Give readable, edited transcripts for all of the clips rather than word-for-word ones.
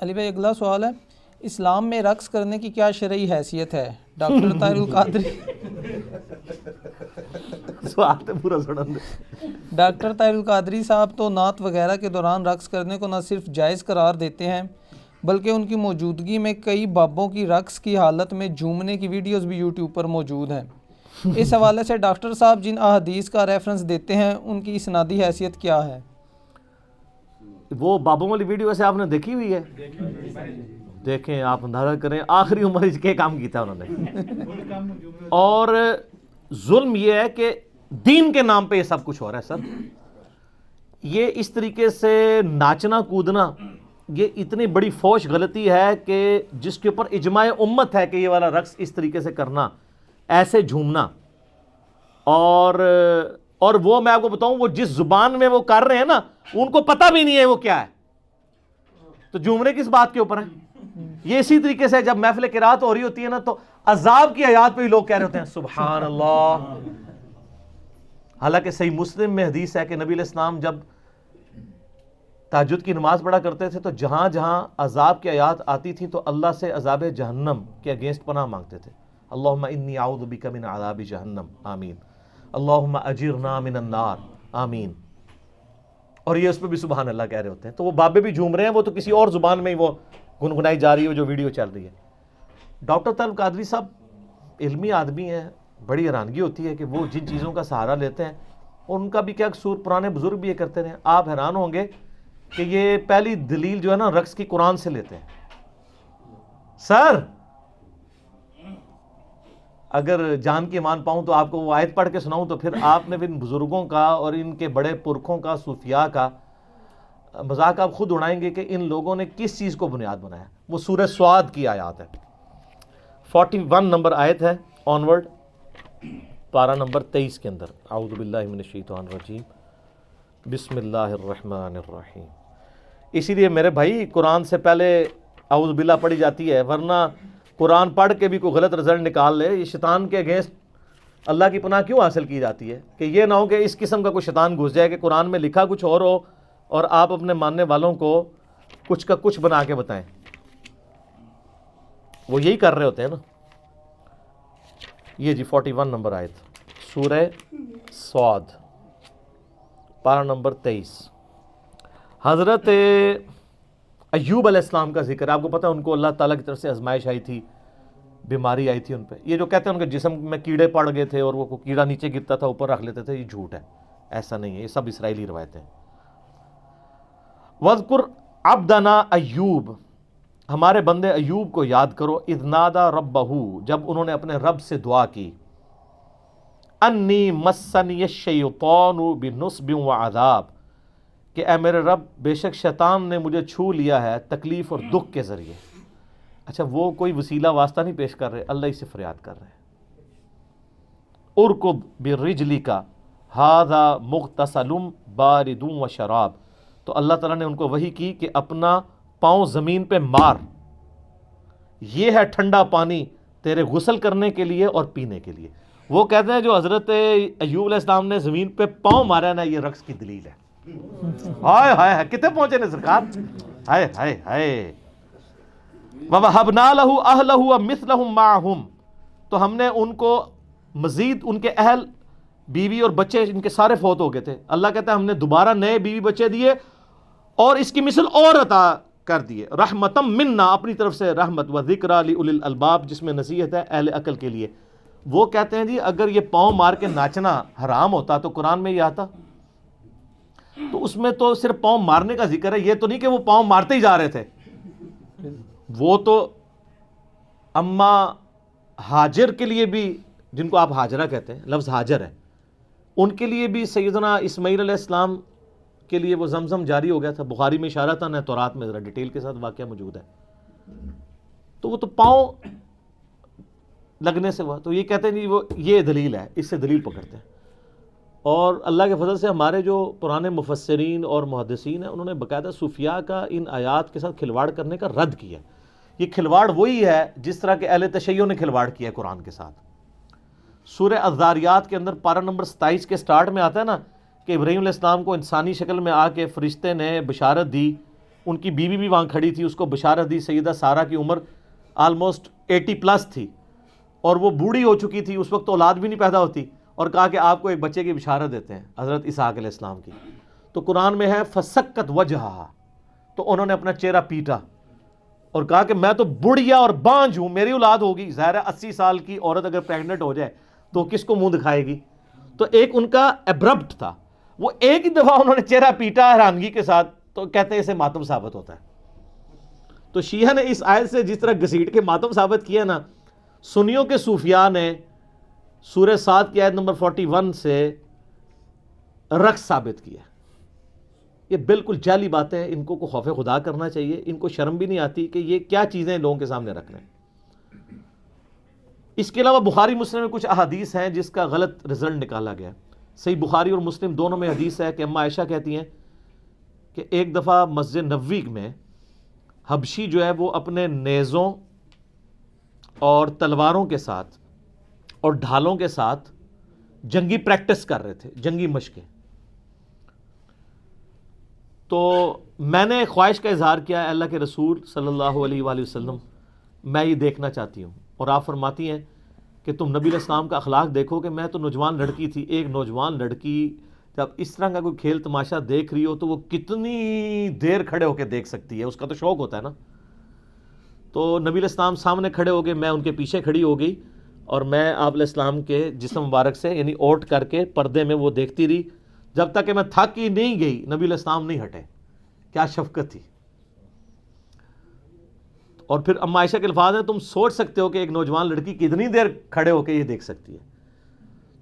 علی بھائی اگلا سوال ہے، اسلام میں رقص کرنے کی کیا شرعی حیثیت ہے؟ ڈاکٹر طاہر القادری سوال تو پورا سنن دے۔ ڈاکٹر طاہر القادری صاحب تو نعت وغیرہ کے دوران رقص کرنے کو نہ صرف جائز قرار دیتے ہیں بلکہ ان کی موجودگی میں کئی بابوں کی رقص کی حالت میں جھومنے کی ویڈیوز بھی یوٹیوب پر موجود ہیں۔ اس حوالے سے ڈاکٹر صاحب جن احادیث کا ریفرنس دیتے ہیں ان کی اسنادی حیثیت کیا ہے؟ وہ بابوں والی ویڈیو ویسے آپ نے دیکھی ہوئی ہے؟ دیکھیں، آپ اندازہ کریں آخری عمر کے کام کیتا انہوں نے، اور ظلم یہ ہے کہ دین کے نام پہ یہ سب کچھ ہو رہا ہے۔ سر یہ اس طریقے سے ناچنا کودنا یہ اتنی بڑی فوش غلطی ہے کہ جس کے اوپر اجماع امت ہے کہ یہ والا رقص اس طریقے سے کرنا، ایسے جھومنا، اور وہ میں آپ کو بتاؤں وہ جس زبان میں وہ کر رہے ہیں نا ان کو پتہ بھی نہیں ہے وہ کیا ہے، تو جھومنے کس بات کے اوپر ہے؟ یہ اسی طریقے سے جب محفل قرات ہو رہی ہوتی ہے نا تو عذاب کی آیات پہ بھی لوگ کہہ رہے ہوتے ہیں سبحان اللہ، حالانکہ صحیح مسلم میں حدیث ہے کہ نبی علیہ السلام جب تہجد کی نماز پڑھا کرتے تھے تو جہاں جہاں عذاب کی آیات آتی تھی تو اللہ سے عذاب جہنم کے اگینسٹ پناہ مانگتے تھے۔ اللہم انی اعوذ بک من عذاب جہنم، آمین، اللہم اجرنا من النار، آمین، اور یہ اس پہ بھی سبحان اللہ کہہ رہے ہوتے ہیں۔ تو وہ بابے بھی جھوم رہے ہیں، وہ تو کسی اور زبان میں ہی وہ گنگنائی جا رہی ہے جو ویڈیو چل رہی ہے۔ ڈاکٹر طاہر القادری صاحب علمی آدمی ہیں، بڑی حیرانگی ہوتی ہے کہ وہ جن چیزوں کا سہارا لیتے ہیں ان کا بھی کیا قصور، پرانے بزرگ بھی یہ کرتے رہے۔ آپ حیران ہوں گے کہ یہ پہلی دلیل جو ہے نا رقص کی قرآن سے لیتے ہیں۔ سر اگر جان کی مان پاؤں تو آپ کو وہ آیت پڑھ کے سناؤں تو پھر آپ نے ان بزرگوں کا اور ان کے بڑے پرکھوں کا، صوفیاء کا مذاق آپ خود اڑائیں گے کہ ان لوگوں نے کس چیز کو بنیاد بنایا۔ وہ سورہ سواد کی آیات ہے، 41 نمبر آیت ہے آنورڈ، پارہ نمبر 23 کے اندر۔ اعوذ باللہ من الشیطان الرجیم، بسم اللہ الرحمن الرحیم۔ اسی لیے میرے بھائی قرآن سے پہلے اعوذ باللہ پڑھی جاتی ہے، ورنہ قرآن پڑھ کے بھی کوئی غلط رزلٹ نکال لے، یہ شیطان کے اگینسٹ اللہ کی پناہ کیوں حاصل کی جاتی ہے کہ یہ نہ ہو کہ اس قسم کا کوئی شیطان گھس جائے کہ قرآن میں لکھا کچھ اور ہو اور آپ اپنے ماننے والوں کو کچھ کا کچھ بنا کے بتائیں۔ وہ یہی کر رہے ہوتے ہیں نا۔ یہ جی 41 نمبر آیت سورہ سعد، پارہ نمبر 23۔ حضرت ایوب علیہ السلام کا ذکر ہے۔ آپ کو پتہ ہے ان کو اللہ تعالیٰ کی طرف سے آزمائش آئی تھی، بیماری آئی تھی ان پہ۔ یہ جو کہتے ہیں ان کے جسم میں کیڑے پڑ گئے تھے اور وہ کیڑا نیچے گرتا تھا اوپر رکھ لیتے تھے، یہ جھوٹ ہے، ایسا نہیں ہے، یہ سب اسرائیلی روایتیں ہیں۔ وَاذْكُرْ عَبْدَنَا ایوب، ہمارے بندے ایوب کو یاد کرو، اذ نادا ربہ، جب انہوں نے اپنے رب سے دعا کی، انی مسنی الشیطان بنصب وعذاب، کہ اے میرے رب بے شک شیطان نے مجھے چھو لیا ہے تکلیف اور دکھ کے ذریعے۔ اچھا وہ کوئی وسیلہ واسطہ نہیں پیش کر رہے، اللہ ہی سے فریاد کر رہے ہیں۔ ارکض برجلک ھذا مغتسل بارد وشراب، تو اللہ تعالیٰ نے ان کو وحی کی کہ اپنا پاؤں زمین پہ مار، یہ ہے ٹھنڈا پانی تیرے غسل کرنے کے لیے اور پینے کے لیے۔ وہ کہتے ہیں جو حضرت ایوب علیہ السلام نے زمین پہ پاؤں مارا نا، یہ رقص کی دلیل ہے۔ ہائے ہائے ہائے، کتنے پہنچے نے سرکار، ہائے ہائے ہائے۔ وَوَهَبْنَا لَهُ أَهْلَهُ وَمِثْلَهُمْ مَعَهُمْ، تو ہم نے ان کو مزید ان کے اہل، بیوی اور بچے ان کے سارے فوت ہو گئے تھے، اللہ کہتا ہے ہم نے دوبارہ نئے بیوی بچے دیے اور اس کی مثل اور عطا کر دیے، رحمتم منا، اپنی طرف سے رحمت، وذکریٰ لأولی الالباب، جس میں نصیحت ہے اہل عقل کے لیے۔ وہ کہتے ہیں جی اگر یہ پاؤں مار کے ناچنا حرام ہوتا تو قرآن میں یہ آتا؟ تو اس میں تو صرف پاؤں مارنے کا ذکر ہے، یہ تو نہیں کہ وہ پاؤں مارتے ہی جا رہے تھے۔ وہ تو اما ہاجر کے لیے بھی، جن کو آپ ہاجرہ کہتے ہیں، لفظ ہاجر ہے، ان کے لیے بھی سیدنا اسماعیل علیہ السلام کے لیے وہ زمزم جاری ہو گیا تھا۔ بخاری میں اشارہ تھا، نہ تورات میں ذرا ڈیٹیل کے ساتھ واقعہ موجود ہے۔ تو وہ تو پاؤں لگنے سے ہوا، تو یہ کہتے ہیں جی وہ یہ دلیل ہے، اس سے دلیل پکڑتے ہیں۔ اور اللہ کے فضل سے ہمارے جو پرانے مفسرین اور محدثین ہیں انہوں نے باقاعدہ صوفیاء کا ان آیات کے ساتھ کھلواڑ کرنے کا رد کیا۔ یہ کھلواڑ وہی ہے جس طرح کہ اہل تشیع نے کھلواڑ کیا ہے قرآن کے ساتھ۔ سورہ الذاریات کے اندر پارہ نمبر 27 کے سٹارٹ میں آتا ہے نا کہ ابراہیم علیہ السلام کو انسانی شکل میں آ کے فرشتے نے بشارت دی ان کی بیوی بھی وہاں کھڑی تھی, اس کو بشارت دی. سیدہ سارہ کی عمر آلموسٹ 80+ تھی اور وہ بوڑھی ہو چکی تھی, اس وقت اولاد بھی نہیں پیدا ہوتی, اور کہا کہ آپ کو ایک بچے کی بشارت دیتے ہیں, حضرت اسحاق علیہ السلام کی. تو قرآن میں ہے فسکت وجہہا, تو انہوں نے اپنا چہرہ پیٹا اور کہا کہ میں تو بڑھیا اور بانجھ ہوں, میری اولاد ہوگی. ظاہر ہے 80 سال کی عورت اگر پریگننٹ ہو جائے تو کس کو منہ دکھائے گی. تو ایک ان کا ایبرپٹ تھا, وہ ایک ہی دفعہ انہوں نے چہرہ پیٹا حیرانگی کے ساتھ, تو کہتے ہیں اسے ماتم ثابت ہوتا ہے. تو شیعہ نے اس آیت سے جس طرح گھسیٹ کے ماتم ثابت کیا نا, سنیوں کے صوفیاء نے سورہ 7 کی آیت نمبر 41 سے رقص ثابت کیا. یہ بالکل جعلی باتیں ہیں, ان کو خوف خدا کرنا چاہیے, ان کو شرم بھی نہیں آتی کہ یہ کیا چیزیں لوگوں کے سامنے رکھ رہے ہیں. اس کے علاوہ بخاری مسلم میں کچھ احادیث ہیں جس کا غلط رزلٹ نکالا گیا. صحیح بخاری اور مسلم دونوں میں حدیث ہے کہ اماں عائشہ کہتی ہیں کہ ایک دفعہ مسجد نبوی میں حبشی جو ہے وہ اپنے نیزوں اور تلواروں کے ساتھ اور ڈھالوں کے ساتھ جنگی پریکٹس کر رہے تھے, جنگی مشقیں. تو میں نے خواہش کا اظہار کیا, اللہ کے رسول صلی اللہ علیہ وآلہ وسلم میں یہ دیکھنا چاہتی ہوں. اور آپ فرماتی ہیں کہ تم نبی علیہ السلام کا اخلاق دیکھو کہ میں تو نوجوان لڑکی تھی, ایک نوجوان لڑکی جب اس طرح کا کوئی کھیل تماشا دیکھ رہی ہو تو وہ کتنی دیر کھڑے ہو کے دیکھ سکتی ہے, اس کا تو شوق ہوتا ہے نا. تو نبی علیہ السلام سامنے کھڑے ہو گئے, میں ان کے پیچھے کھڑی ہو گئی اور میں آپ علیہ السلام کے جسم مبارک سے یعنی اوٹ کر کے پردے میں وہ دیکھتی رہی جب تک کہ میں تھک ہی نہیں گئی. نبی علیہ السلام نہیں ہٹے. کیا شفقت تھی. اور پھر اماں عائشہ کے الفاظ ہیں, تم سوچ سکتے ہو کہ ایک نوجوان لڑکی کتنی دیر کھڑے ہو کے یہ دیکھ سکتی ہے.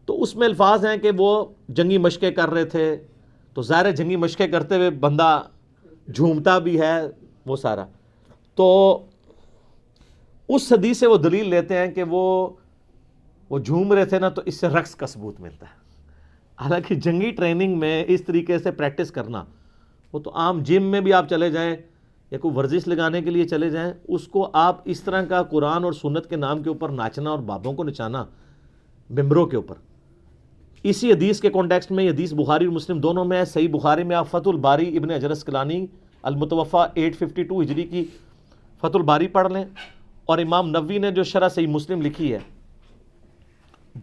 تو اس میں الفاظ ہیں کہ وہ جنگی مشقیں کر رہے تھے, تو ظاہر ہے جنگی مشقیں کرتے ہوئے بندہ جھومتا بھی ہے وہ سارا. تو اس حدیث سے وہ دلیل لیتے ہیں کہ وہ جھوم رہے تھے نا, تو اس سے رقص کا ثبوت ملتا ہے. حالانکہ جنگی ٹریننگ میں اس طریقے سے پریکٹس کرنا, وہ تو عام جم میں بھی آپ چلے جائیں یا کوئی ورزش لگانے کے لیے چلے جائیں, اس کو آپ اس طرح کا قرآن اور سنت کے نام کے اوپر ناچنا اور بابوں کو نچانا ممبروں کے اوپر. اسی حدیث کے کانٹیکسٹ میں یہ حدیث بخاری اور مسلم دونوں میں ہے. صحیح بخاری میں آپ فتح الباری ابن حجر اسقلانی المتوفا 852 ہجری کی فتح الباری پڑھ لیں, اور امام نووی نے جو شرح صحیح مسلم لکھی ہے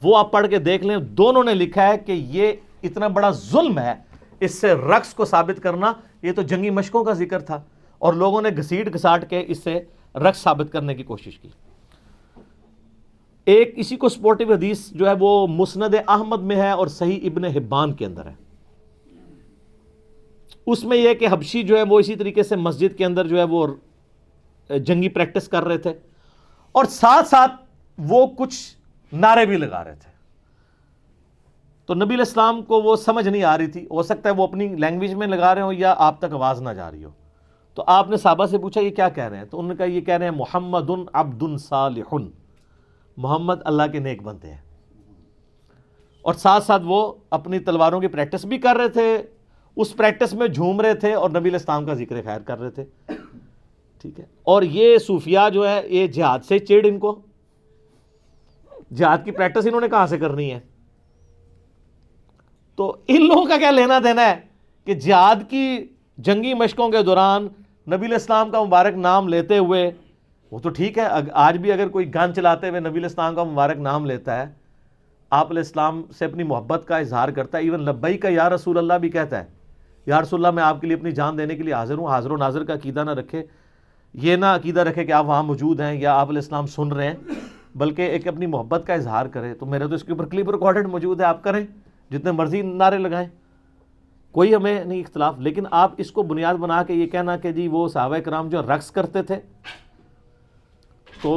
وہ آپ پڑھ کے دیکھ لیں. دونوں نے لکھا ہے کہ یہ اتنا بڑا ظلم ہے اس سے رقص کو ثابت کرنا. یہ تو جنگی مشقوں کا ذکر تھا اور لوگوں نے گھسیٹ گھساٹ کے اس سے رقص ثابت کرنے کی کوشش کی. ایک اسی کو سپورٹیو حدیث جو ہے وہ مسند احمد میں ہے اور صحیح ابن حبان کے اندر ہے. اس میں یہ کہ حبشی جو ہے وہ اسی طریقے سے مسجد کے اندر جو ہے وہ جنگی پریکٹس کر رہے تھے اور ساتھ ساتھ وہ کچھ نعرے بھی لگا رہے تھے. تو نبی علیہ السلام کو وہ سمجھ نہیں آ رہی تھی, ہو سکتا ہے وہ اپنی لینگویج میں لگا رہے ہوں یا آپ تک آواز نہ جا رہی ہو. تو آپ نے صحابہ سے پوچھا یہ کیا کہہ رہے ہیں, تو انہوں نے کہا یہ کہہ رہے ہیں محمد عبد صالح, محمد اللہ کے نیک بندے ہیں. اور ساتھ ساتھ وہ اپنی تلواروں کی پریکٹس بھی کر رہے تھے, اس پریکٹس میں جھوم رہے تھے اور نبی علیہ السلام کا ذکر خیر کر رہے تھے. ٹھیک ہے. اور یہ صوفیاء جو ہے یہ جہاد سے چڑ, ان کو جہاد کی پریکٹس انہوں نے کہاں سے کرنی ہے. تو ان لوگوں کا کیا لینا دینا ہے کہ جہاد کی جنگی مشقوں کے دوران نبی علیہ السلام کا مبارک نام لیتے ہوئے, وہ تو ٹھیک ہے آج بھی اگر کوئی گن چلاتے ہوئے نبی علیہ السلام کا مبارک نام لیتا ہے, آپ علیہ السلام سے اپنی محبت کا اظہار کرتا ہے, ایون لبیک کا یا رسول اللہ بھی کہتا ہے, یا رسول اللہ میں آپ کے لیے اپنی جان دینے کے لیے حاضر ہوں. حاضر و ناظر کا عقیدہ نہ رکھے, یہ نہ عقیدہ رکھے کہ آپ وہاں موجود ہیں یا آپ علیہ السلام سن رہے ہیں, بلکہ ایک اپنی محبت کا اظہار کرے. تو میرے تو اس کے اوپر کلپ ریکارڈڈ موجود ہے, آپ کریں جتنے مرضی نعرے لگائیں, کوئی ہمیں نہیں اختلاف. لیکن آپ اس کو بنیاد بنا کے یہ کہنا کہ جی وہ صحابہ کرام جو رقص کرتے تھے تو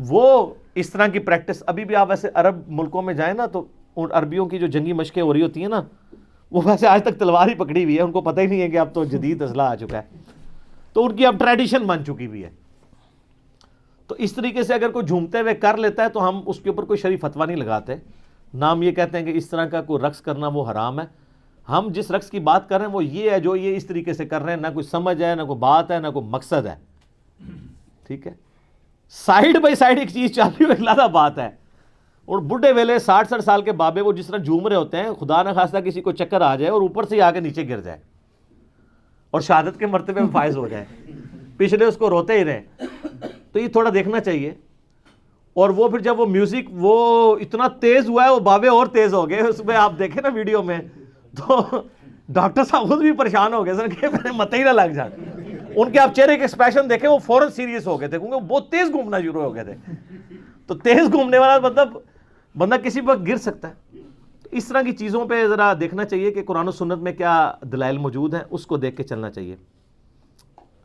وہ اس طرح کی پریکٹس, ابھی بھی آپ ایسے عرب ملکوں میں جائیں نا تو ان عربیوں کی جو جنگی مشقیں ہو رہی ہوتی ہیں نا, وہ ویسے آج تک تلوار ہی پکڑی ہوئی ہے, ان کو پتہ ہی نہیں ہے کہ اب تو جدید اسلحہ آ چکا ہے, تو ان کی اب ٹریڈیشن بن چکی ہوئی ہے. تو اس طریقے سے اگر کوئی جھومتے ہوئے کر لیتا ہے تو ہم اس کے اوپر کوئی شرعی فتویٰ نہیں لگاتے, نام یہ کہتے ہیں کہ اس طرح کا کوئی رقص کرنا وہ حرام ہے. ہم جس رقص کی بات کر رہے ہیں وہ یہ ہے جو یہ اس طریقے سے کر رہے ہیں, نہ کوئی سمجھ ہے, نہ کوئی بات ہے, نہ کوئی مقصد ہے. ٹھیک ہے. سائیڈ بائی سائیڈ ایک چیز چاہتی ہوئی علیحدہ بات ہے. اور بڈھے ویلے 60 سال کے بابے وہ جس طرح جھوم رہے ہوتے ہیں, خدا نہ خواستہ کسی کو چکر آ جائے اور اوپر سے آ کے نیچے گر جائے, اور شہادت کے مرتبے میں فائز ہو جائیں, پچھلے اس کو روتے ہی رہیں. تو یہ تھوڑا دیکھنا چاہیے. اور وہ پھر جب وہ میوزک وہ اتنا تیز ہوا ہے, وہ بابے اور تیز ہو گئے اس میں, آپ دیکھیں نا ویڈیو میں, تو ڈاکٹر صاحب خود بھی پریشان ہو گئے سر کہ میرے متے ہی نہ لگ جائیں. ان کے آپ چہرے کے ایکسپریشن دیکھیں, وہ فوراً سیریس ہو گئے تھے کیونکہ وہ بہت تیز گھومنا شروع ہو گئے تھے. تو تیز گھومنے والا مطلب بندہ کسی وقت گر سکتا ہے. اس طرح کی چیزوں پہ ذرا دیکھنا چاہیے کہ قرآن و سنت میں کیا دلائل موجود ہیں, اس کو دیکھ کے چلنا چاہیے.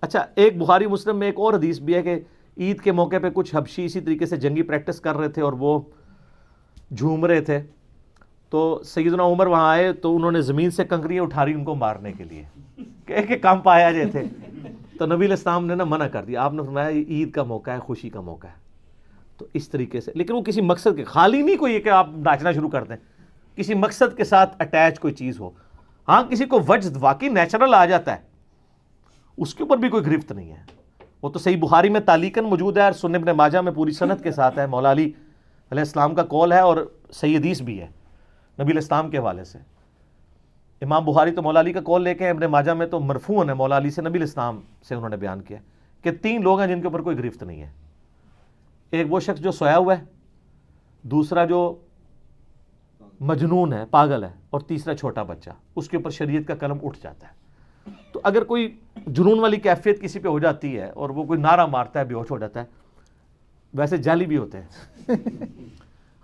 اچھا, ایک بخاری مسلم میں ایک اور حدیث بھی ہے کہ عید کے موقع پہ کچھ حبشی اسی طریقے سے جنگی پریکٹس کر رہے تھے اور وہ جھوم رہے تھے. تو سیدنا عمر وہاں آئے تو انہوں نے زمین سے کنکریاں اٹھا رہی ان کو مارنے کے لیے کہ کم پایا جائے تھے. تو نبی علیہ السلام نے نا منع کر دیا. آپ نے فرمایا یہ عید کا موقع ہے, خوشی کا موقع ہے. تو اس طریقے سے, لیکن وہ کسی مقصد کے, خالی نہیں کوئی کہ آپ ناچنا شروع کر دیں, کسی مقصد کے ساتھ اٹیچ کوئی چیز ہو. ہاں کسی کو وجد واقعی نیچرل آ جاتا ہے, اس کے اوپر بھی کوئی گرفت نہیں ہے. وہ تو صحیح بخاری میں تعلیقاً موجود ہے اور سنن ابن ماجہ میں پوری سند کے ساتھ ہے. مولا علی علیہ السلام کا قول ہے اور صحیح حدیث بھی ہے نبی علیہ السلام کے حوالے سے. امام بخاری تو مولا علی کا قول لے کے, ابن ماجہ میں تو مرفوعاً ہے مولا علی سے نبی علیہ السلام سے انہوں نے بیان کیا کہ 3 لوگ ہیں جن کے اوپر کوئی گرفت نہیں ہے. ایک وہ شخص جو سویا ہوا ہے, دوسرا جو مجنون ہے, پاگل ہے, اور تیسرا چھوٹا بچہ. اس کے اوپر شریعت کا قلم اٹھ جاتا ہے. تو اگر کوئی جنون والی کیفیت کسی پہ ہو جاتی ہے اور وہ کوئی نعرہ مارتا ہے, بے ہوش ہو جاتا ہے. ویسے جعلی بھی ہوتے ہیں.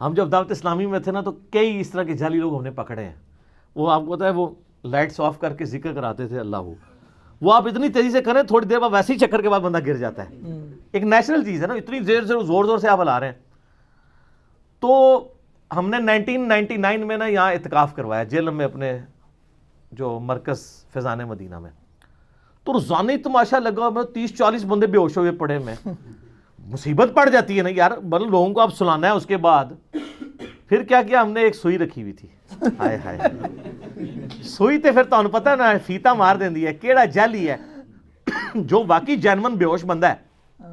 ہم جب دعوت اسلامی میں تھے نا تو کئی اس طرح کے جعلی لوگ ہم نے پکڑے ہیں. وہ آپ کو پتا ہے وہ لائٹس آف کر کے ذکر کراتے تھے اللہ, وہ آپ اتنی تیزی سے کریں تھوڑی دیر بعد ویسے ہی چکر کے بعد بندہ گر جاتا ہے. ایک نیچرل چیز ہے نا, اتنی دیر سے زور زور سے آپ ہلا رہے ہیں. تو ہم نے 1999 میں نا یہاں اعتکاف کروایا جیل میں اپنے جو مرکز فیضان مدینہ میں. تو روزانہ ہی تماشا لگا, میں 30-40 بندے بے ہوش ہوئے پڑے. میں مصیبت پڑ جاتی ہے نا یار, مطلب لوگوں کو آپ سلانا ہے. اس کے بعد پھر کیا کیا ہم نے, ایک سوئی رکھی ہوئی تھی. ہائے ہائے, سوئی تے پھر تمہیں پتہ نا فیتا مار دیندی ہے. کیڑا جعلی ہے جو واقعی جینون بے ہوش بندہ ہے,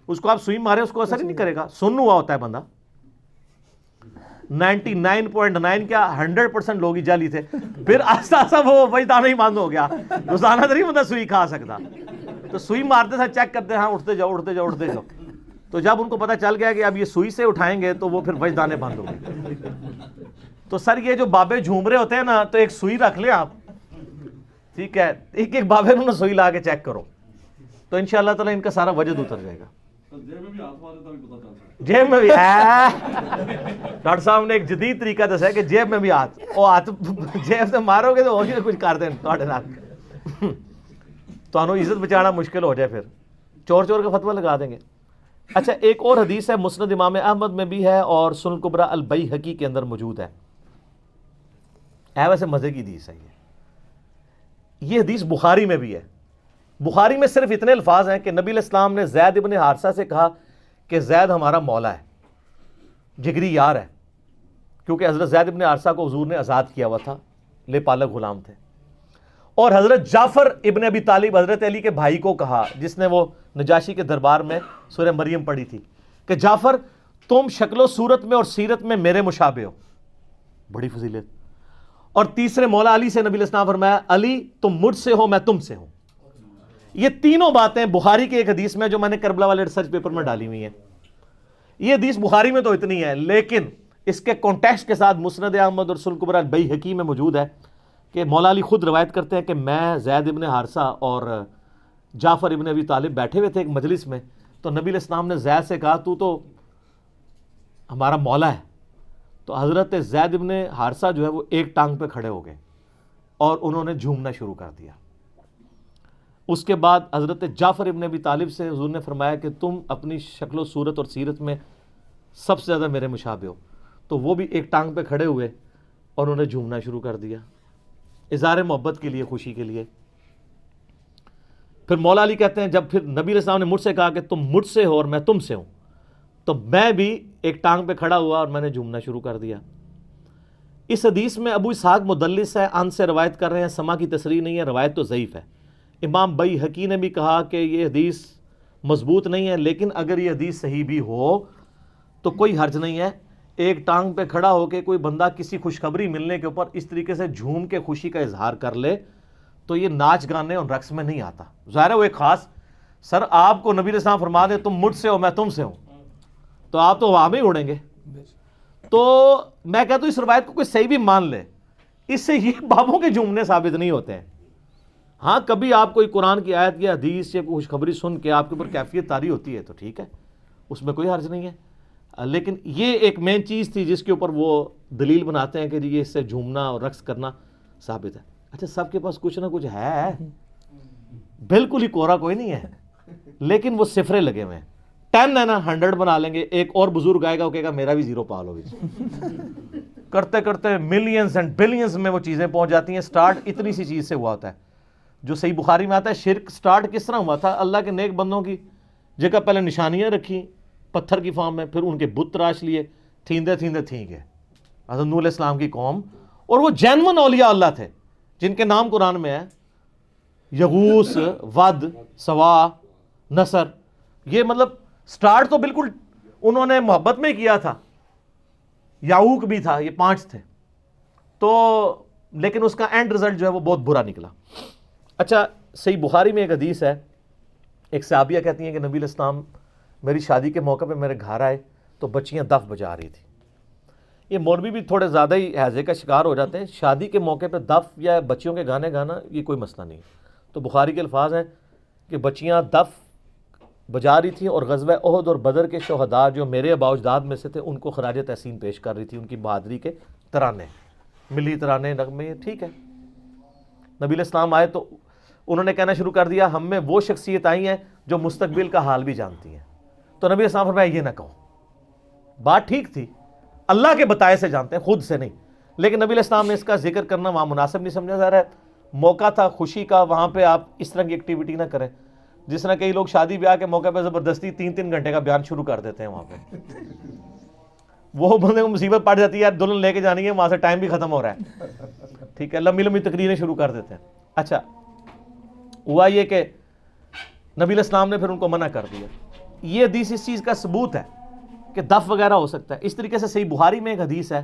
اس کو آپ سوئی مارے اس کو اثر ہی نہیں کرے گا. سن ہوا ہوتا ہے بندہ. 99.9 کیا 100% لوگ ہی جعلی تھے. پھر آہستہ آہستہ وہ وجدان ہی بند ہو گیا. روزانہ تو نہیں بندہ سوئی کھا سکتا. تو سوئی مارتے تھے, چیک کرتے, ہاں اٹھتے جاؤ اٹھتے جاؤ اٹھتے جاؤ. تو جب ان کو پتہ چل گیا کہ اب یہ سوئی سے اٹھائیں گے تو وہ پھر وجدانے بند ہو گئے. تو سر یہ جو بابے جھوم رہے ہوتے ہیں نا, تو ایک سوئی رکھ لیں آپ, ٹھیک ہے, ایک ایک بابے نے سوئی لا کے چیک کرو, تو انشاءاللہ تعالی ان کا سارا وجد اتر جائے گا. جیب میں بھی ڈاکٹر صاحب نے ایک جدید طریقہ دسا ہے کہ جیب میں بھی ہاتھ, وہ ہاتھ جیب سے مارو گے تو اور کچھ کر دیں تو عزت بچانا مشکل ہو جائے, پھر چور چور کا فتویٰ لگا دیں گے. اچھا, ایک اور حدیث ہے مسند امام احمد میں بھی ہے اور سنن کبریٰ البیہقی کے اندر موجود ہے. ویسے مزے کی حدیث ہے یہ حدیث بخاری میں بھی ہے. بخاری میں صرف اتنے الفاظ ہیں کہ نبی علیہ السلام نے زید ابن حارثہ سے کہا کہ زید ہمارا مولا ہے, جگری یار ہے, کیونکہ حضرت زید ابن حارثہ کو حضور نے آزاد کیا ہوا تھا, لے پالک غلام تھے. اور حضرت جعفر ابن ابی طالب حضرت علی کے بھائی کو کہا, جس نے وہ نجاشی کے دربار میں سورہ مریم پڑھی تھی, کہ جعفر تم شکل و صورت میں اور سیرت میں میرے مشابہ ہو. بڑی فضیلت. اور تیسرے مولا علی سے نبی علیہ السلام فرمایا علی تم مجھ سے ہو میں تم سے ہوں. یہ تینوں باتیں بخاری کی ایک حدیث میں جو میں نے کربلا والے ریسرچ پیپر میں ڈالی ہوئی ہیں. یہ حدیث بخاری میں تو اتنی ہے, لیکن اس کے کانٹیکسٹ کے ساتھ مسند احمد اور سنن کبریٰ البیہقی میں موجود ہے کہ مولا علی خود روایت کرتے ہیں کہ میں زید ابن حارثہ اور جعفر ابن ابی طالب بیٹھے ہوئے تھے ایک مجلس میں, تو نبی علیہ السلام نے زید سے کہا تو ہمارا مولا ہے. تو حضرت زید ابن حارثہ جو ہے وہ ایک ٹانگ پہ کھڑے ہو گئے اور انہوں نے جھومنا شروع کر دیا. اس کے بعد حضرت جعفر ابن ابی طالب سے حضور نے فرمایا کہ تم اپنی شکل و صورت اور سیرت میں سب سے زیادہ میرے مشابہ ہو. تو وہ بھی ایک ٹانگ پہ کھڑے ہوئے اور انہوں نے جھومنا شروع کر دیا, اظہار محبت کے لیے, خوشی کے لیے. پھر مولا علی کہتے ہیں جب پھر نبی علیہ السلام نے مجھ سے کہا کہ تم مجھ سے ہو اور میں تم سے ہوں, تو میں بھی ایک ٹانگ پہ کھڑا ہوا اور میں نے جھومنا شروع کر دیا. اس حدیث میں ابو اسحاق مدلس ہے, ان سے روایت کر رہے ہیں, سما کی تصریح نہیں ہے, روایت تو ضعیف ہے. امام بیہقی نے بھی کہا کہ یہ حدیث مضبوط نہیں ہے, لیکن اگر یہ حدیث صحیح بھی ہو تو کوئی حرج نہیں ہے. ایک ٹانگ پہ کھڑا ہو کے کوئی بندہ کسی خوشخبری ملنے کے اوپر اس طریقے سے جھوم کے خوشی کا اظہار کر لے تو یہ ناچ گانے اور رقص میں نہیں آتا. ظاہر ہے وہ ایک خاص, سر آپ کو نبی علیہ السلام فرما دے تم مجھ سے ہو میں تم سے ہوں, تو آپ تو وہاں میں ہی اڑیں گے. تو میں کہتا ہوں اس روایت کو کوئی صحیح بھی مان لے, اس سے یہ بابوں کے جھومنے ثابت نہیں ہوتے ہیں. ہاں کبھی آپ کوئی قرآن کی آیت یا حدیث یا خوشخبری سن کے آپ کے اوپر کیفیت طاری ہوتی ہے تو ٹھیک ہے, اس میں کوئی حرج نہیں ہے. لیکن یہ ایک مین چیز تھی جس کے اوپر وہ دلیل بناتے ہیں کہ یہ اس سے جھومنا اور رقص کرنا ثابت ہے. اچھا سب کے پاس کچھ نہ کچھ ہے, بالکل ہی کورا کوئی نہیں ہے, لیکن وہ صفرے لگے ہوئے ہیں. 10 ہے نا 100 بنا لیں گے, ایک اور بزرگ آئے گا وہ کہے گا میرا بھی 0 پال ہوگی. کرتے کرتے ملینز اینڈ بلینز میں وہ چیزیں پہنچ جاتی ہیں. سٹارٹ اتنی سی چیز سے ہوا ہوتا ہے, جو صحیح بخاری میں آتا ہے. شرک سٹارٹ کس طرح ہوا تھا؟ اللہ کے نیک بندوں کی جگہ پہلے نشانیاں رکھی پتھر کی فارم میں, پھر ان کے بت تراش لیے, تھیندے تھیندے تھیں گے. حضرت نوح علیہ السلام کی قوم, اور وہ جینون اولیاء اللہ تھے جن کے نام قرآن میں ہے, یغوث, ود, سوا, نصر. یہ مطلب سٹارٹ تو بالکل انہوں نے محبت میں کیا تھا. یعوق بھی تھا, یہ 5 تھے. تو لیکن اس کا اینڈ رزلٹ جو ہے وہ بہت برا نکلا. اچھا صحیح بخاری میں ایک حدیث ہے, ایک صحابیہ کہتی ہیں کہ نبی علیہ السلام میری شادی کے موقع پہ میرے گھر آئے تو بچیاں دف بجا رہی تھیں. یہ مولوی بھی تھوڑے زیادہ ہی ہیضے کا شکار ہو جاتے ہیں. شادی کے موقع پہ دف یا بچیوں کے گانے گانا یہ کوئی مسئلہ نہیں ہے. تو بخاری کے الفاظ ہیں کہ بچیاں دف بجا رہی تھیں اور غزوہ احد اور بدر کے شہداء جو میرے آباء و اجداد میں سے تھے ان کو خراج تحسین پیش کر رہی تھی, ان کی بہادری کے ترانے, ملی ترانے, نغمے. ٹھیک ہے, نبی علیہ السلام آئے تو انہوں نے کہنا شروع کر دیا ہم میں وہ شخصیت آئی ہیں جو مستقبل کا حال بھی جانتی ہیں. تو نبی علیہ السلام فرمایا یہ نہ کہو. بات ٹھیک تھی, اللہ کے بتائے سے جانتے ہیں, خود سے نہیں. لیکن نبی علیہ السلام نے اس کا ذکر کرنا وہاں مناسب نہیں سمجھا جا رہا ہے. موقع تھا خوشی کا, وہاں پہ آپ اس طرح کی ایکٹیویٹی نہ کریں. جس طرح کئی لوگ شادی بیاہ کے موقع پہ زبردستی 3 گھنٹے کا بیان شروع کر دیتے ہیں وہاں پہ. وہ بندے کو مصیبت پڑ جاتی ہے, یار دلہن لے کے جانی ہے, وہاں سے ٹائم بھی ختم ہو رہا ہے. ٹھیک ہے, لمبی لمبی تقریریں شروع کر دیتے ہیں. اچھا ہوا یہ کہ نبی علیہ السلام نے پھر ان کو منع کر دیا. یہ حدیث اس چیز کا ثبوت ہے کہ دف وغیرہ ہو سکتا ہے. اس طریقے سے صحیح بخاری میں ایک حدیث ہے,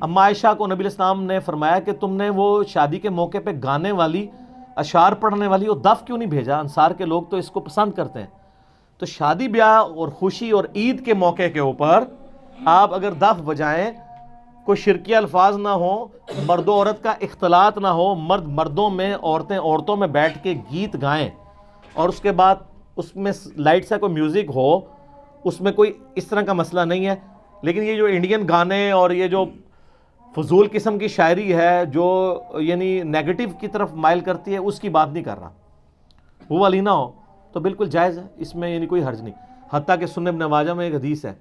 اما عائشہ کو نبی علیہ السلام نے فرمایا کہ تم نے وہ شادی کے موقع پہ گانے والی, اشعار پڑھنے والی اور دف کیوں نہیں بھیجا؟ انصار کے لوگ تو اس کو پسند کرتے ہیں. تو شادی بیاہ اور خوشی اور عید کے موقع کے اوپر آپ اگر دف بجائیں, کوئی شرکی الفاظ نہ ہو, مرد و عورت کا اختلاط نہ ہو, مرد مردوں میں, عورتیں عورتوں میں بیٹھ کے گیت گائیں, اور اس کے بعد اس میں لائٹ سا کوئی میوزک ہو, اس میں کوئی اس طرح کا مسئلہ نہیں ہے. لیکن یہ جو انڈین گانے اور یہ جو فضول قسم کی شاعری ہے جو یعنی نیگیٹو کی طرف مائل کرتی ہے, اس کی بات نہیں کر رہا. وہ والی نہ ہو تو بالکل جائز ہے, اس میں یعنی کوئی حرج نہیں. حتیٰ کہ سنن ابن ماجہ میں ایک حدیث ہے,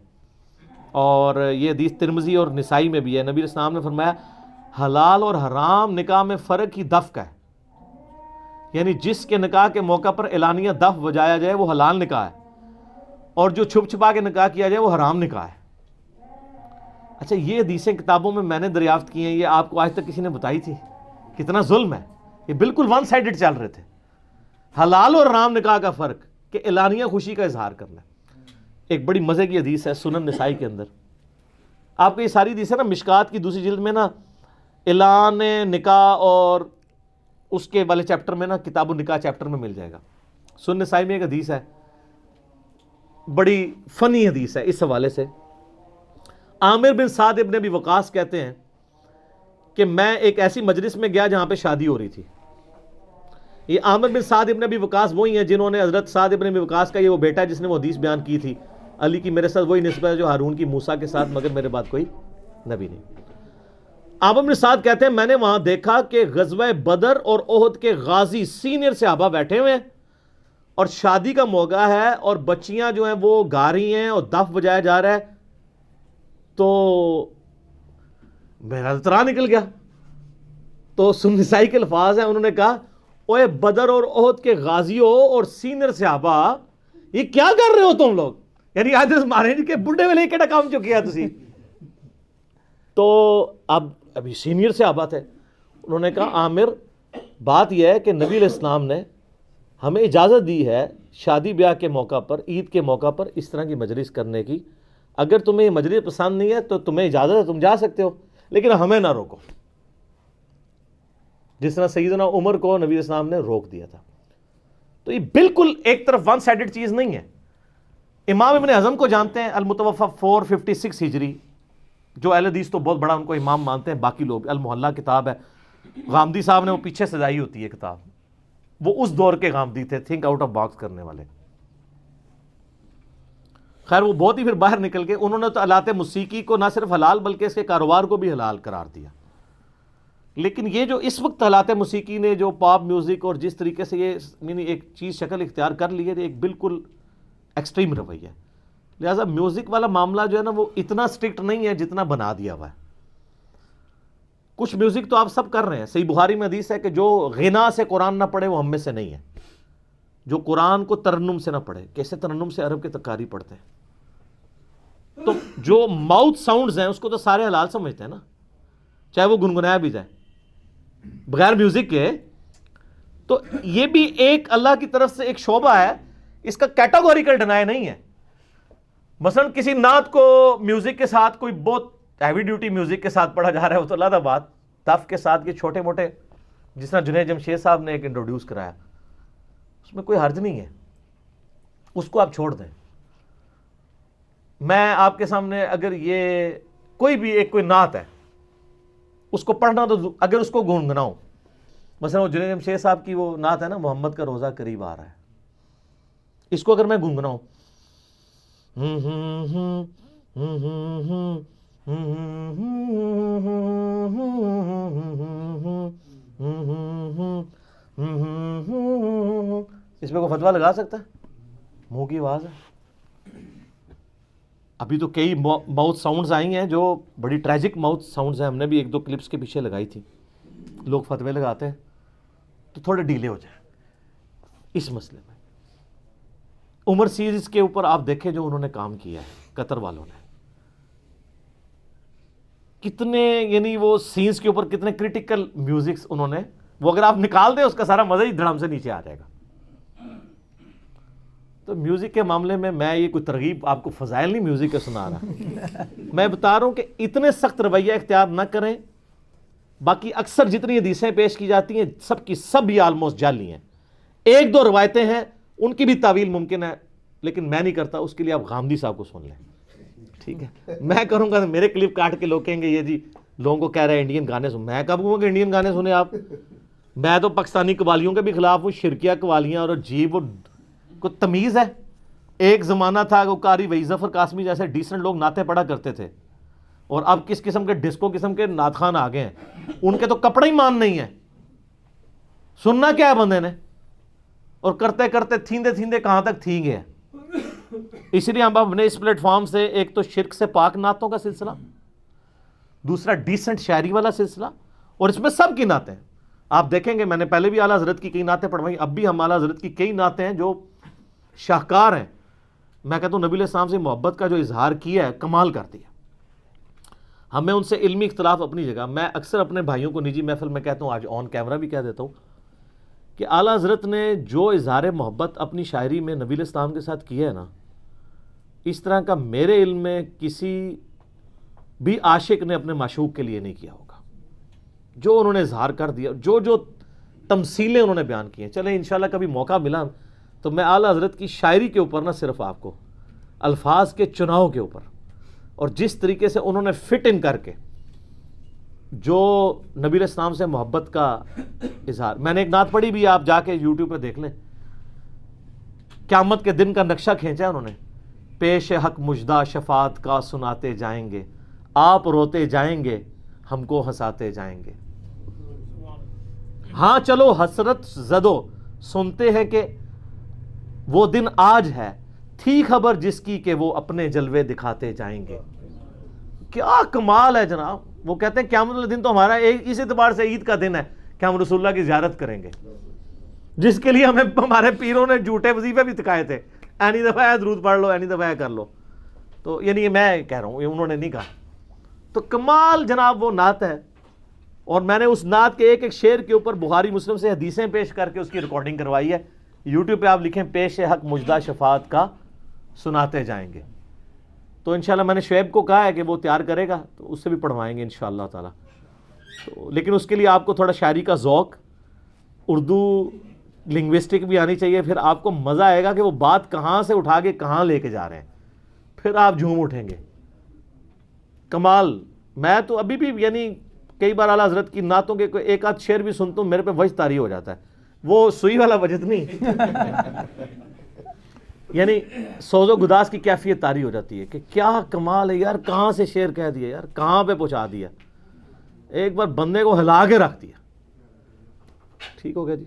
اور یہ حدیث ترمذی اور نسائی میں بھی ہے. نبی علیہ السلام نے فرمایا حلال اور حرام نکاح میں فرق ہی دف کا ہے. یعنی جس کے نکاح کے موقع پر اعلانیہ دف بجایا جائے وہ حلال نکاح ہے, اور جو چھپ چھپا کے نکاح کیا جائے وہ حرام نکاح ہے. اچھا یہ حدیثیں کتابوں میں نے دریافت کی ہیں, یہ آپ کو آج تک کسی نے بتائی تھی؟ کتنا ظلم ہے. یہ بالکل ون سائیڈڈ چل رہے تھے. حلال اور حرام نکاح کا فرق کہ اعلانیہ خوشی کا اظہار کرنا. ایک بڑی مزے کی حدیث ہے سنن نسائی کے اندر, آپ کو یہ ساری حدیث ہے نا مشکات کی 2 جلد میں نا اعلان نکاح اور اس کے والے چیپٹر میں نا کتاب النکاح چیپٹر میں مل جائے گا. سنن نسائی میں ایک حدیث ہے, بڑی فنی حدیث ہے اس حوالے سے. عامر بن سعد ابن ابی وقاص کہتے ہیں کہ میں ایک ایسی مجلس میں گیا جہاں پہ شادی ہو رہی تھی. یہ عامر بن سعد ابن ابی وقاص وہی ہیں جنہوں نے حضرت سعد ابن ابی وقاص کا یہ وہ بیٹا ہے جس نے وہ حدیث بیان کی تھی, علی کی میرے ساتھ وہی نسبت ہے جو ہارون کی موسیٰ کے ساتھ, مگر میرے بعد کوئی نبی نہیں. عامر بن سعد کہتے ہیں میں نے وہاں دیکھا کہ غزوہ بدر اور احد کے غازی سینئر صحابہ بیٹھے ہوئے ہیں, اور شادی کا موقع ہے, اور بچیاں جو ہیں وہ گا رہی ہیں اور دف بجایا جا رہا ہے. تو میرا ترا نکل گیا. تو سنن نسائی کے الفاظ ہیں, انہوں نے کہا اوے بدر اور احد کے غازیوں اور سینئر صحابہ یہ کیا کر رہے ہو تم لوگ؟ یعنی آج مارے کہ بڈھے والے کیڑا کام چکیا تسی. تو اب ابھی سینئر صحابہ تھے, انہوں نے کہا عامر بات یہ ہے کہ نبی علیہ السلام نے ہمیں اجازت دی ہے شادی بیاہ کے موقع پر, عید کے موقع پر اس طرح کی مجلس کرنے کی. اگر تمہیں یہ مجلس پسند نہیں ہے تو تمہیں اجازت ہے, تم جا سکتے ہو, لیکن ہمیں نہ روکو. جس طرح سیدنا عمر کو نبی اسلام نے روک دیا تھا. تو یہ بالکل ایک طرف ون سائیڈڈ چیز نہیں ہے. امام ابن حزم کو جانتے ہیں, المتوفی 456 ہجری, جو اہل حدیث تو بہت بڑا ان کو امام مانتے ہیں, باقی لوگ المحلہ کتاب ہے, غامدی صاحب نے وہ پیچھے سجائی ہوتی ہے کتاب, وہ اس دور کے غامدی تھے, تھنک آؤٹ آف باکس کرنے والے. خیر وہ بہت ہی پھر باہر نکل گئے, انہوں نے تو آلات موسیقی کو نہ صرف حلال بلکہ اس کے کاروبار کو بھی حلال قرار دیا. لیکن یہ جو اس وقت آلات موسیقی نے جو پاپ میوزک اور جس طریقے سے یہ یعنی ایک چیز شکل اختیار کر لی ہے, ایک بالکل ایکسٹریم رویہ ہے. لہٰذا میوزک والا معاملہ جو ہے نا وہ اتنا سٹرکٹ نہیں ہے جتنا بنا دیا ہوا ہے. کچھ میوزک تو آپ سب کر رہے ہیں, صحیح بخاری میں حدیث ہے کہ جو غنا سے قرآن نہ پڑھے وہ ہم میں سے نہیں ہے, جو قرآن کو ترنم سے نہ پڑھے. کیسے ترنم سے؟ عرب کے تکاری پڑھتے ہیں. تو جو ماؤتھ ساؤنڈز ہیں اس کو تو سارے حلال سمجھتے ہیں نا, چاہے وہ گنگنایا بھی جائے بغیر میوزک کے. تو یہ بھی ایک اللہ کی طرف سے ایک شعبہ ہے, اس کا کیٹاگوریکل ڈینائی نہیں ہے. مثلا کسی نعت کو میوزک کے ساتھ کوئی بہت ہیوی ڈیوٹی میوزک کے ساتھ پڑھا جا رہا ہے, وہ تو علیحدہ بات. تف کے ساتھ یہ چھوٹے موٹے جس طرح جنید جمشید صاحب نے ایک انٹروڈیوس کرایا, اس میں کوئی حرج نہیں ہے, اس کو آپ چھوڑ دیں. میں آپ کے سامنے اگر یہ کوئی بھی ایک کوئی نعت ہے اس کو پڑھنا, تو اگر اس کو گنگناؤں, مثلا وہ جنید جمشید صاحب کی وہ نعت ہے نا, محمد کا روزہ قریب آ رہا ہے, اس کو اگر میں گنگناؤں اس پہ کوئی فتویٰ لگا سکتا ہے؟ منہ کی آواز ہے. ابھی تو کئی ماؤتھ ساؤنڈز آئی ہیں جو بڑی ٹریجک ماؤتھ ساؤنڈز ہیں, ہم نے بھی ایک دو کلپس کے پیچھے لگائی تھی. لوگ فتوے لگاتے ہیں تو تھوڑے ڈیلے ہو جائیں اس مسئلے میں. عمر سیریز کے اوپر آپ دیکھیں جو انہوں نے کام کیا ہے قطر والوں نے, کتنے یعنی وہ سینز کے اوپر کتنے کریٹیکل میوزکس انہوں نے, وہ اگر آپ نکال دیں اس کا سارا مزہ ہی دھڑام سے نیچے آ جائے گا. تو میوزک کے معاملے میں یہ کوئی ترغیب آپ کو فضائل نہیں میوزک کا سنا رہا, میں بتا رہا ہوں کہ اتنے سخت رویہ اختیار نہ کریں. باقی اکثر جتنی حدیثیں پیش کی جاتی ہیں سب کی سب یہ آلموسٹ جعلی ہیں. ایک دو روایتیں ہیں ان کی بھی تعویل ممکن ہے, لیکن میں نہیں کرتا, اس کے لیے آپ غامدی صاحب کو سن لیں. ٹھیک ہے, میں کروں گا میرے کلپ کاٹ کے لوگ کہیں گے یہ جی لوگوں کو کہہ رہے ہیں انڈین گانے سن. میں کب کہوں گا انڈین گانے سنیں آپ؟ میں تو پاکستانی قوالیوں کے بھی خلاف ہوں, شرکیہ قوالیاں اور عجیب, وہ کو تمیز ہے. ایک زمانہ تھا کہ قاری وحید ظفر قاسمی جیسے ڈیسنٹ لوگ نعتیں پڑھا کرتے تھے, اور اب کس قسم کے ڈسکو قسم کے نعت خان آ گئے ہیں, ان کے تو کپڑے ہی مان نہیں ہیں. سننا کیا ہے بندے نے, اور کرتے کرتے تھیندے تھیندے کہاں تک تھی گئے. اس لیے ہم اپنے اس پلیٹ فارم سے ایک تو شرک سے پاک نعتوں کا سلسلہ, دوسرا ڈیسنٹ شاعری والا سلسلہ, اور اس میں سب کی نعتیں آپ دیکھیں گے. میں نے پہلے بھی اعلیٰ حضرت کی کئی نعتیں پڑھوائی, اب بھی ہم اعلیٰ حضرت کی کئی نعتیں ہیں جو شاہکار ہیں. میں کہتا ہوں نبی علیہ السلام سے محبت کا جو اظہار کیا ہے کمال کر دیا. ہمیں ان سے علمی اختلاف اپنی جگہ. میں اکثر اپنے بھائیوں کو نجی محفل میں کہتا ہوں, آج آن کیمرہ بھی کہہ دیتا ہوں, کہ اعلیٰ حضرت نے جو اظہار محبت اپنی شاعری میں نبی علیہ السلام کے ساتھ کیا ہے نا, اس طرح کا میرے علم میں کسی بھی عاشق نے اپنے معشوق کے لیے نہیں کیا ہوگا. جو انہوں نے اظہار کر دیا, جو تمثیلیں انہوں نے بیان کی ہیں. چلیں انشاءاللہ کبھی موقع ملا تو میں اعلیٰ حضرت کی شاعری کے اوپر نہ صرف آپ کو الفاظ کے چناؤ کے اوپر, اور جس طریقے سے انہوں نے فٹ ان کر کے جو نبی علیہ السلام سے محبت کا اظہار. میں نے ایک نعت پڑھی بھی, آپ جا کے یوٹیوب پہ دیکھ لیں, قیامت کے دن کا نقشہ کھینچا انہوں نے. پیش حق مجدہ شفاعت کا سناتے جائیں گے, آپ روتے جائیں گے, ہم کو ہنساتے جائیں گے. ہاں چلو حسرت زدو سنتے ہیں کہ وہ دن آج ہے, تھی خبر جس کی کہ وہ اپنے جلوے دکھاتے جائیں گے. کیا کمال ہے جناب. وہ کہتے ہیں قیامت والے دن تو ہمارا اس اعتبار سے عید کا دن ہے کہ ہم رسول اللہ کی زیارت کریں گے, جس کے لیے ہمیں ہمارے پیروں نے جھوٹے وظیفے بھی سکھائے تھے, اینی دفعہ درود پڑھ لو, اینی دفعہ کر لو. تو یعنی یہ میں کہہ رہا ہوں, یہ انہوں نے نہیں کہا. تو کمال جناب وہ نعت ہے, اور میں نے اس نعت کے ایک ایک شعر کے اوپر بخاری مسلم سے حدیثیں پیش کر کے اس کی ریکارڈنگ کروائی ہے. یوٹیوب پہ آپ لکھیں پیش حق مجدہ شفاعت کا سناتے جائیں گے. تو انشاءاللہ میں نے شعیب کو کہا ہے کہ وہ تیار کرے گا, تو اس سے بھی پڑھوائیں گے انشاءاللہ تعالی. تو لیکن اس کے لیے آپ کو تھوڑا شاعری کا ذوق، اردو لنگوسٹک بھی آنی چاہیے، پھر آپ کو مزہ آئے گا کہ وہ بات کہاں سے اٹھا کے کہاں لے کے جا رہے ہیں، پھر آپ جھوم اٹھیں گے. کمال. میں تو ابھی بھی یعنی کئی بار اعلیٰ حضرت کی نعتوں کے ایک آدھ شعر بھی سنتا ہوں، میرے پہ وجد طاری ہو جاتا ہے. وہ سوئی والا وجد نہیں یعنی سوز و گداز کی کیفیت طاری ہو جاتی ہے کہ کیا کمال ہے یار، کہاں سے شعر کہہ دیا یار، کہاں پہ پہنچا دیا، ایک بار بندے کو ہلا کے رکھ دیا. ٹھیک ہو گیا جی.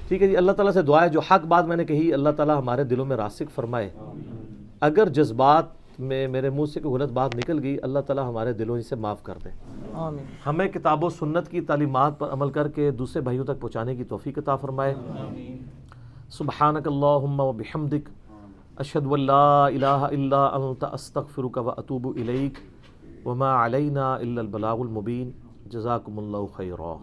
ٹھیک ہے جی. اللہ تعالیٰ سے دعا ہے جو حق بات میں نے کہی اللہ تعالیٰ ہمارے دلوں میں راسخ فرمائے. اگر جذبات میں میرے منہ سے کوئی غلط بات نکل گئی اللہ تعالیٰ ہمارے دلوں سے معاف کر دے. آمین. ہمیں کتاب و سنت کی تعلیمات پر عمل کر کے دوسرے بھائیوں تک پہنچانے کی توفیق عطا فرمائے. سبحانک اللہم و بحمدک اشہد ان لا الہ الا انت استغفرک و اتوب الیک وما علینا الا البلاغ المبین. جزاکم اللہ خیرا.